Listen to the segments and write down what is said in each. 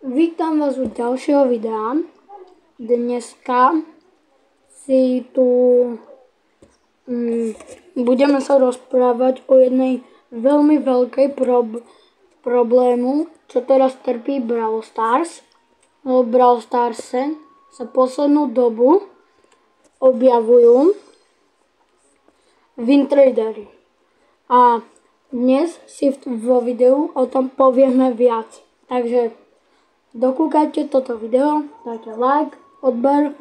Vítam vás u ďalšieho videa. Dneska si tu budeme sa rozprávať o jednej veľmi veľkej problému, čo teraz trpí Brawl Stars. V Brawl Starse sa poslednú dobu objavujú wintradery. A dnes si vo videu o tom povieme viac. Takže dokúkajte toto video, dajte like, odber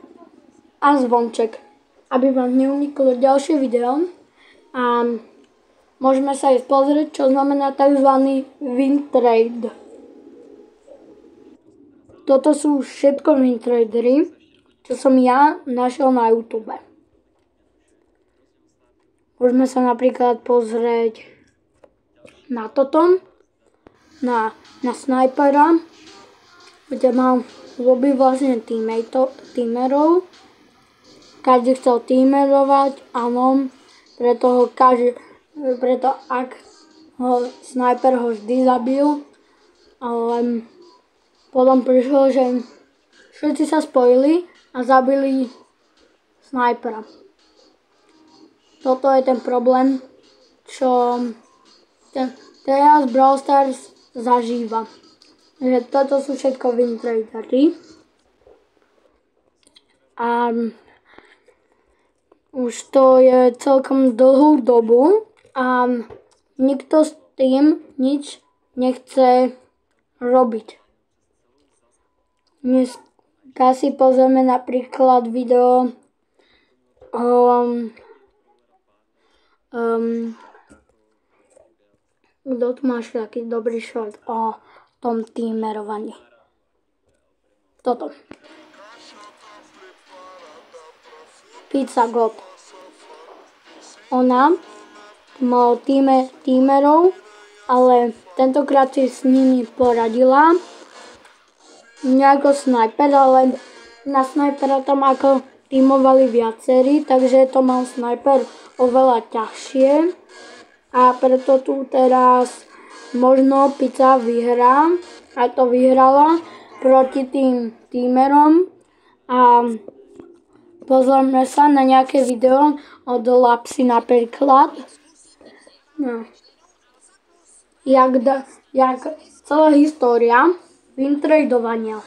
a zvonček, aby vám neuniklo ďalšie video. A môžeme sa ísť pozrieť, čo znamená tzv. Wintrade. Toto sú všetko wintradery, čo som ja našiel na YouTube. Môžeme sa napríklad pozrieť na toto, na snajpera, kde mal lobby vlastne tímerov. Každý chcel tímerovať, áno, preto ak snajper ho vždy zabil, ale potom prišlo, že všetci sa spojili a zabili snajpera. Toto je ten problém, čo teraz Brawl Stars zažíva. Že toto sú všetko wintradery. A už to je celkom dlhú dobu a nikto s tým nič nechce robiť. Dneska si pozrieme napríklad video kto tu máš taký dobrý short o tom tímerovaní. Toto. Pizza God. Ona mala tímerov, ale tentokrát si s nimi poradila. Nie ako snajper, ale na snajpera tam ako tímovali viacerí, takže to mal snajper oveľa ťažšie. A preto tu teraz možno Pizza vyhrá. A to vyhrala proti tým tímerom. A pozrieme sa na nejaké video od Lapsy napríklad. No. Jak celá história wintradovania.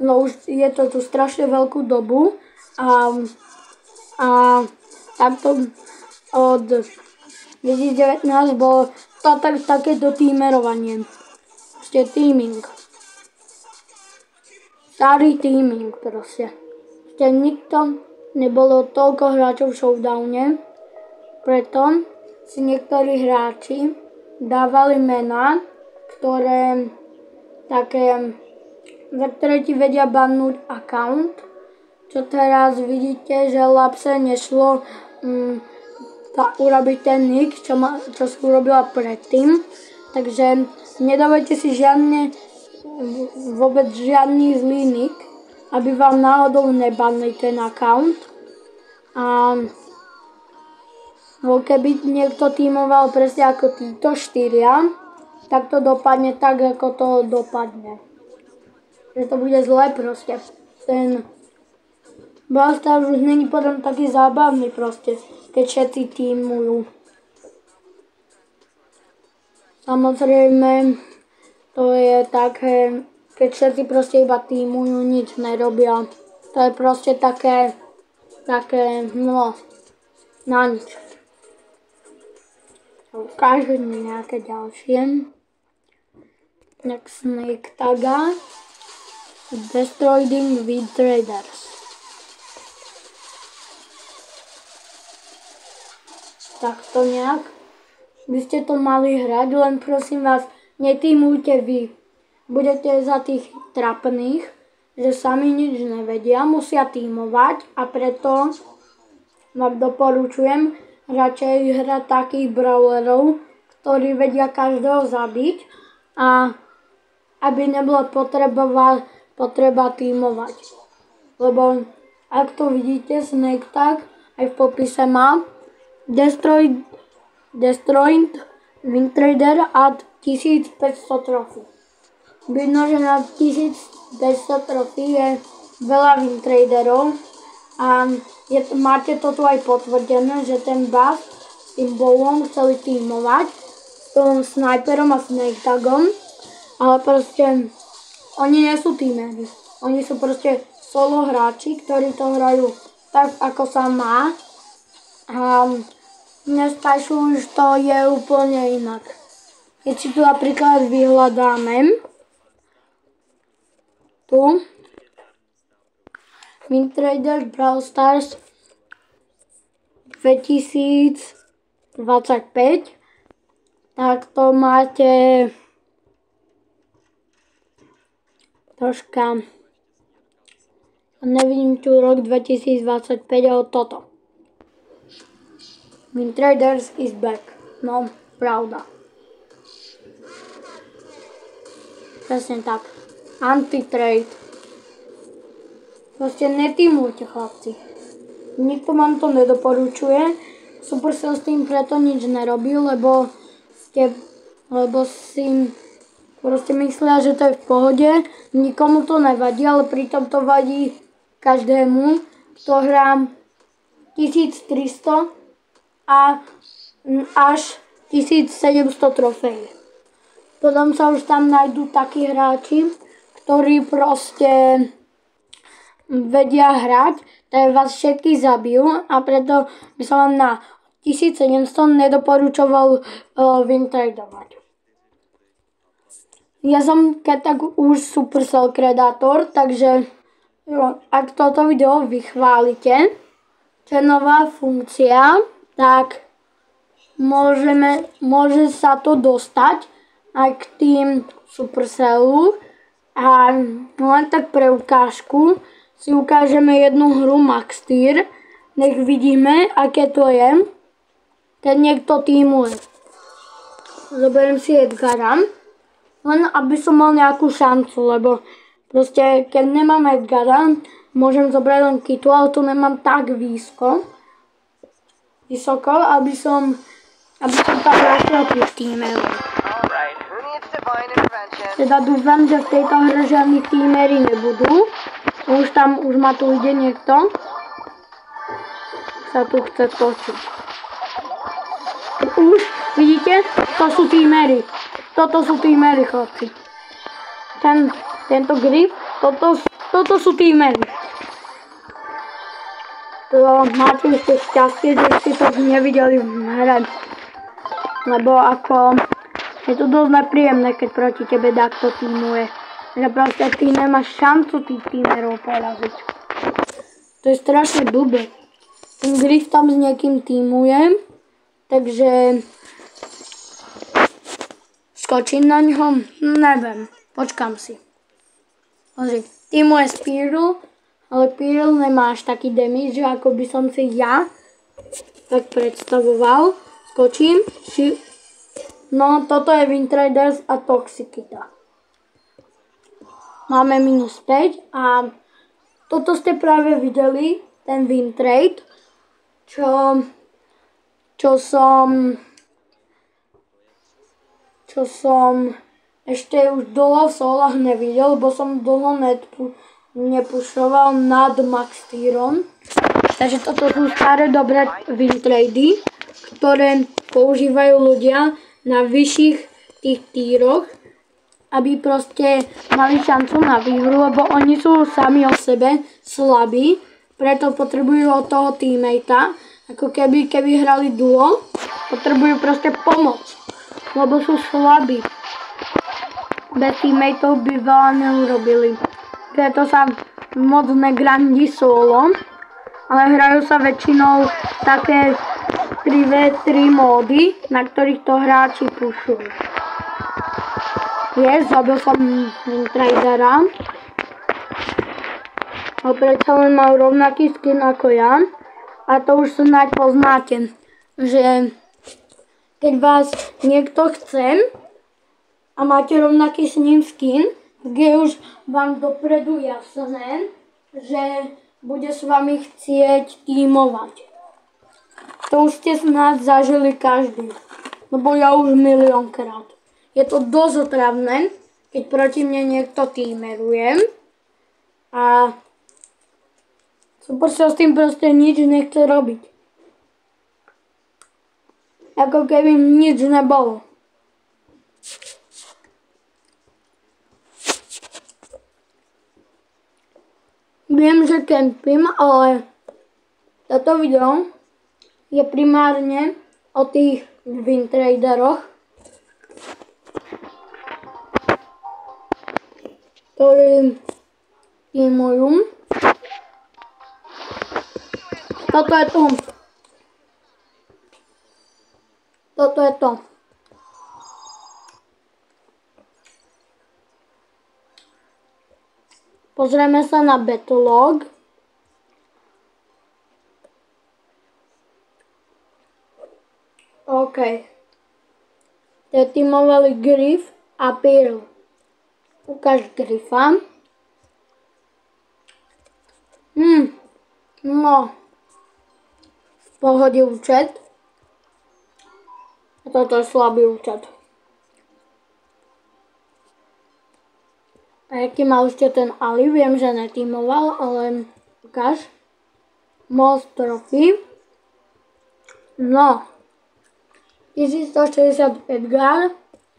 No už je to tu strašne veľkú dobu a takto od 2019 bolo to takéto tímerovanie. Ešte teaming. Starý teaming proste. Ešte nikto nebolo toľko hráčov v showdowne, preto si niektorí hráči dávali mená, za ktoré ti vedia bannúť account. Čo teraz vidíte, že Lapse nešlo urobiť ten nick, čo si urobila predtým. Takže nedávajte si vôbec žiadny zlý nick, aby vám náhodou nebanli ten account. A keby niekto tímoval presne ako títo štyria, tak to dopadne tak, ako to dopadne. Že to bude zle proste. Ten Brawl Stars už není potom taký zábavný proste, keď všetci tímujú. Samozrejme, to je také, keď všetci proste iba tímujú, nič nerobia. To je proste také, no, na nič. Ukážem nejaké ďalšie. Snake Taga. Destroying Wintraders. Takto nejak by ste to mali hrať, len prosím vás, netímujte vy. Budete za tých trapných, že sami nič nevedia, musia tímovať a preto vám doporučujem radšej hrať takých brawlerov, ktorí vedia každého zabiť a aby nebola potreba tímovať. Lebo ak to vidíte, Snake Tag aj v popise má Destroyed Wintrader at 1500 trofy. Vidno, že na 1200 trofí je veľa wintraderov a máte to tu aj potvrdené, že ten Bass s tým Bowom chceli tímovať s tom Sniperom a Snake Tagom, ale proste oni nie sú tímeri. Oni sú proste solo hráči, ktorí to hrajú tak, ako sa má a dneska už to je úplne inak. Keď si tu napríklad vyhľadáme tu Wintrader Brawl Stars 2025, tak to máte troška, nevidím tu rok 2025, ale toto. Wintraders is back. No, pravda. Presne tak. Anti-trade. Proste netímujte, chlapci. Nikto vám to nedoporučuje. Supercell s tým preto nič nerobí, lebo si proste myslia, že to je v pohode. Nikomu to nevadí, ale pritom to vadí každému, kto hrá 1300 a až 1700 trofejí. Potom sa už tam nájdú takí hráči, ktorí proste vedia hrať, tak vás všetkých zabijú a preto by som vám na 1700 nedoporučoval wintradovať. Ja som keď tak už Supercell kredátor, takže ak toto video vychválite, čo je nová funkcia, tak môže sa to dostať aj k tým Supercellu a len tak pre ukážku si ukážeme jednu hru Max Tier, nech vidíme, aké to je, keď niekto tímuje. Zoberiem si Edgara, len aby som mal nejakú šancu, lebo proste keď nemám Edgara, môžem zobrať len Kitu, ale tu nemám tak vysoko, aby som tam našiel tých tímerov. Teda dúfam, že v tejto hre žiadni tímeri nebudú. Už ma tu ide niekto. Sa tu chce točiť. Už, vidíte? To sú tímery. Toto sú tímery, chlapci. Tento grip, toto sú tímery. To máte ešte šťastie, že ste to nevideli v hre. Lebo ako je to dosť nepríjemné, keď proti tebe takto tímuje. Že proste ty nemáš šancu tých tímerov poraziť. To je strašne blbé. Ten Griff tam s niekým tímuje, takže skočím na ňo? Neviem, počkám si. Pozri, tímuje Spearow, ale Spearow nemá až taký damage, ako by som si ja tak predstavoval. Skočím. No, toto je Wintraders a Toxicita. Máme minus 5 a toto ste práve videli, ten Wintrade, čo som ešte už dlho v solách nevidel, lebo som dlho nepušoval nad Max Tierom. Takže toto sú staré dobré Wintrady, ktoré používajú ľudia na vyšších tých tíroch, aby proste mali šancu na výhru, lebo oni sú sami o sebe slabí, preto potrebujú od toho teammatea, ako keby hrali duo, potrebujú proste pomoc, lebo sú slabí. Bez teammateov by veľa neurobili. Preto sa moc negrandí solo, ale hrajú sa väčšinou také 3v3 módy, na ktorých to hráči pušujú. Zabil som Wintradera. A predsa len mal rovnaký skin ako ja. A to už snáď poznáte, že keď vás niekto chce a máte rovnaký s ním skin, tak je už vám dopredu jasné, že bude s vami chcieť tímovať. To už ste snáď zažili každý, lebo ja už miliónkrát. Je to dosť otravné, keď proti mne niekto teameruje a super sa s tým proste nič nechce robiť. Ako keby nič nebolo. Viem, že kempím, ale toto video je primárne o tých wintraderoch, ktorí teamujú. Toto je to. Toto je to. Pozrieme sa na Battlelog. OK. To je teamovali Griff a Pearl. Ukáž Griffa. No. V pohode účet. A toto je slabý účet. A aký mal ešte ten Ali, viem, že netímoval, ale ukáž. Most Trophy. No. 1160 Edgar.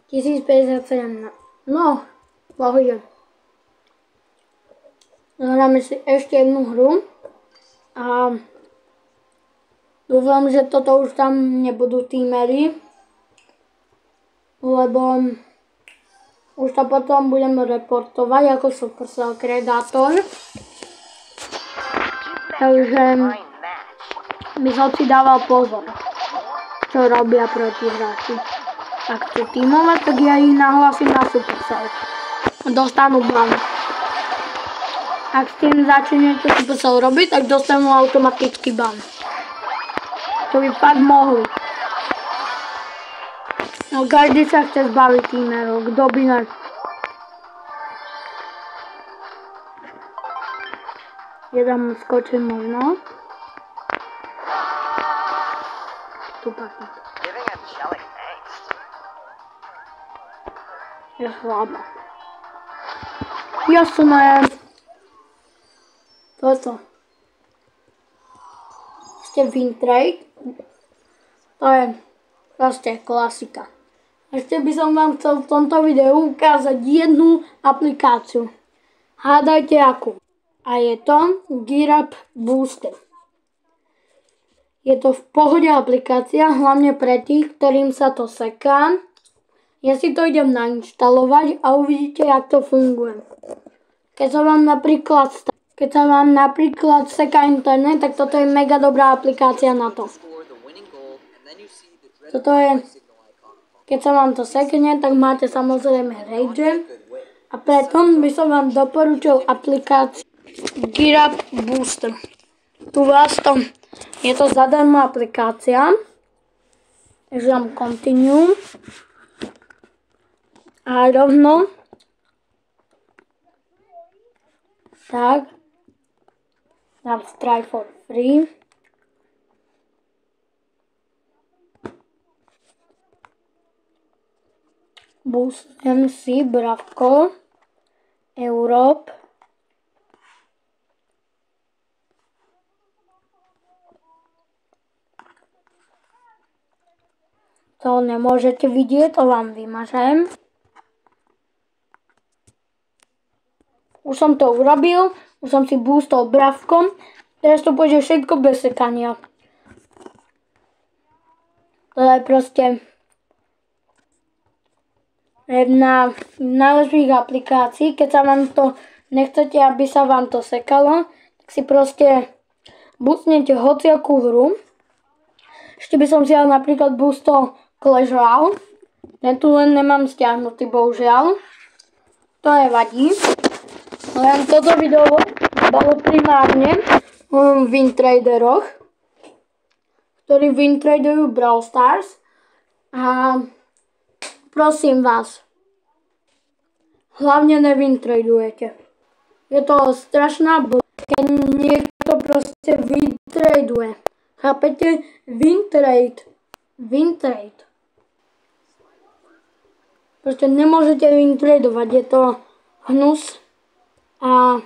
1057. No. Pohode. Zahráme si ešte jednu hru. A dúfam, že toto už tam nebudú teamery. Lebo už to potom budem reportovať ako Supercell Predator. Takže by som si dával pozor, čo robia protihráči. Ak chcú teamovať, tak ja ich nahlasím na Supercell. Dostanú ban. Ak s tým začnete Supercell robiť, tak dostanú automaticky ban. To by fakt mohli. No každý sa chce zbaviť teamerov, kto by ne... Jeden skočí možno. Tu pachne. Je slabá. Jasné. Toto. Ešte Wintrade. To je proste klasika. Ešte by som vám chcel v tomto videu ukázať jednu aplikáciu. Hádajte akú. A je to GearUp Booster. Je to v pohode aplikácia, hlavne pre tých, ktorým sa to seká. Ja si to idem nainštalovať a uvidíte, jak to funguje. Keď sa vám napríklad seká internet, tak toto je mega dobrá aplikácia na to. Toto je... Keď sa vám to sekne, tak máte samozrejme rage. A preto by som vám doporučil aplikáciu GearUp Booster. Tu vás to... Je to zadarmo aplikácia. Takže dám continue. A rovno. Tak. Dám try for free. Boostem si Bravko, Europe. To nemôžete vidieť, to vám vymažem. Už som to urobil, už som si boostol Bravkom. Teraz to pôjde všetko bez sekania. To je proste jedna z najlepších aplikácií. Keď sa vám to nechcete, aby sa vám to sekalo, tak si proste boostnete hociakú hru. Ešte by som si ale napríklad boostol Clash Royale. Ja tu len nemám stiahnutý, bohužiaľ. To nevadí. Len toto video bolo primárne o wintraderoch, ktorí wintradujú Brawl Stars. A prosím vás, hlavne nevintradujete. Je to strašná keď niekto proste wintraduje. Chápete? Wintrade. Proste nemôžete intradovať, je to hnus. A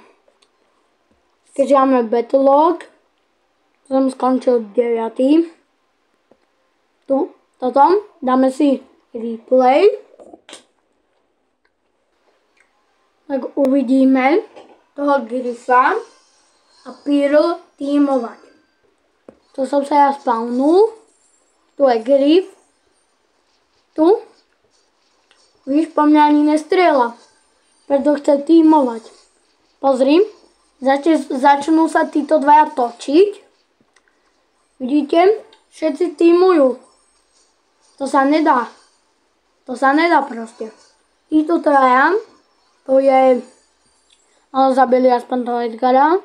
keďže máme Battlelog, som skončil 9. Toto, dáme si replay. Tak uvidíme toho Grifa a Pearl tímovať. Tu som sa ja spawnul. Tu je Grif. Tu. Víš, po mňa ani nestrieľa. Preto chce tímovať. Pozri. Začnú sa títo dvaja točiť. Vidíte? Všetci tímujú. To sa nedá. To sa nedá proste. Títo traja. To je... Ale zabili aspoň toho Edgara.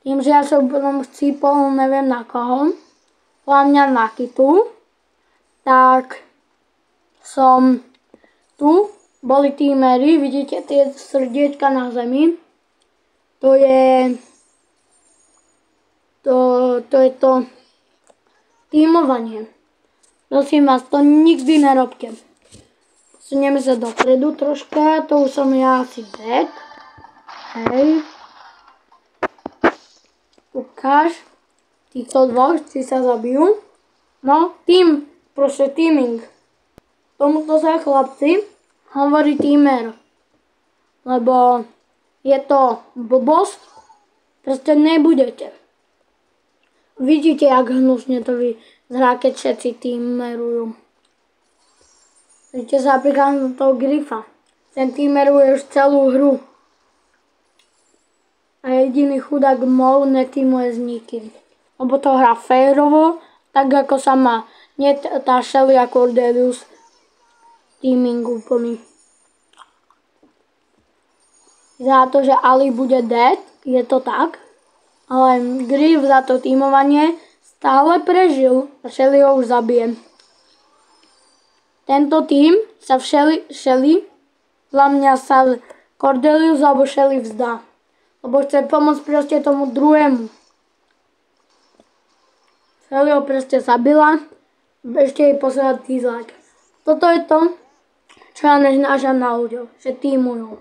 Tým, že ja som chcípol neviem na koho. Podľa mňa na Kitu. Tak som tu. Boli tímery. Vidíte tie srdiečka na zemi. To je to tímovanie. Prosím vás, to nikdy nerobte. Posunieme sa dopredu troška. To už som ja asi dead. Hej. Ukáž. Týchto dvoch, či sa zabijú. No, proste teaming. Tomuto sa chlapci hovorí teamer. Lebo je to blbosť. Proste nebudete. Vidíte, jak hnusne to vyzerá, keď všetci teamerujú. Vidíte sa napríklad na toho Grifa. Ten teameruje už celú hru. A jediný chudák Mol neteamuje s nikým. Lebo to hrá férovo, tak ako sa má. Nie tá Shelly a Cordelius teaming úplný. Za to, že Ali bude dead, je to tak. Ale Grif za to teamovanie stále prežil a Shelly ho už zabije. Tento tým sa Shelly, dla mňa sa Cordelius alebo Shelly vzdá. Lebo chce pomôcť proste tomu druhému. Shelly ho proste zabila, ešte jej poslala dislike. Toto je to, čo ja neznášam na ľuďoch, že tímujú.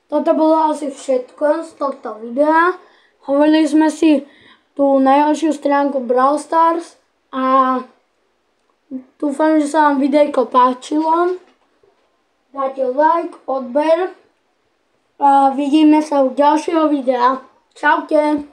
Toto bolo asi všetko z tohto videa. Hovorili sme si tú najhoršiu stránku Brawl Stars a dúfam, že sa vám videjko páčilo. Dajte like, odber a vidíme sa u ďalšieho videa. Čaute.